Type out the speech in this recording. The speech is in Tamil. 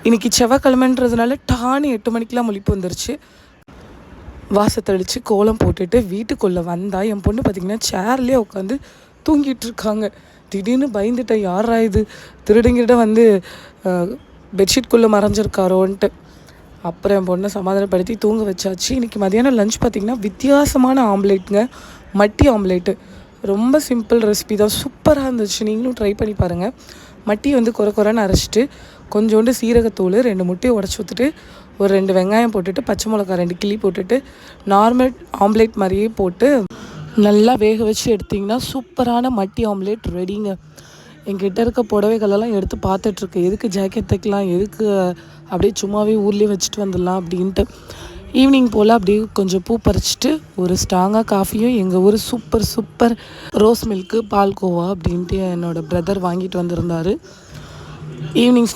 இன்றைக்கி செவ்வாய்க்கிழமைன்றதுனால டானு 8 மணிக்கெலாம் முழிப்பு வந்துருச்சு. வாசத்தடித்து கோலம் போட்டுட்டு வீட்டுக்குள்ளே வந்தால் என் பொண்ணு பார்த்திங்கன்னா சேர்லேயே உட்காந்து தூங்கிட்டுருக்காங்க. திடீர்னு பயந்துட்டேன், யாரா இது திருடுங்கிட்ட வந்து பெட்ஷீட்குள்ளே மறைஞ்சிருக்காரோன்ட்டு. அப்புறம் என் பொண்ணை சமாதானப்படுத்தி தூங்க வச்சாச்சு. இன்றைக்கி மதியானம் லஞ்ச் பார்த்திங்கன்னா வித்தியாசமான ஆம்லேட்டுங்க, மட்டி ஆம்லேட்டு. ரொம்ப சிம்பிள் ரெசிபி தான், சூப்பராக இருந்துச்சு. நீங்களும் ட்ரை பண்ணி பாருங்கள். மட்டி வந்து குறைன்னு அரைச்சிட்டு கொஞ்சோண்டு சீரகத்தூள், 2 முட்டையை உடச்சி ஊற்றிட்டு ஒரு 2 வெங்காயம் போட்டுட்டு பச்சை மிளகா 2 கிள்ளி போட்டுட்டு நார்மல் ஆம்லேட் மாதிரியே போட்டு நல்லா வேக வச்சு எடுத்திங்கன்னா சூப்பரான மட்டி ஆம்லேட் ரெடிங்க. என்கிட்ட இருக்க புடவைகளெல்லாம் எடுத்து பார்த்துட்ருக்கு, எதுக்கு ஜாக்கெட் தைக்கலாம், எதுக்கு அப்படியே சும்மாவே ஊர்லேயே வச்சுட்டு வந்துடலாம் அப்படின்ட்டு. ஈவினிங் போல் அப்படியே கொஞ்சம் பூ பறிச்சிட்டு ஒரு ஸ்ட்ராங்காக காஃபியும் எங்கள் ஊர் சூப்பர் ரோஸ் மில்க்கு பால்கோவா அப்படின்ட்டு என்னோடய பிரதர் வாங்கிட்டு வந்திருந்தார். ஈவினிங்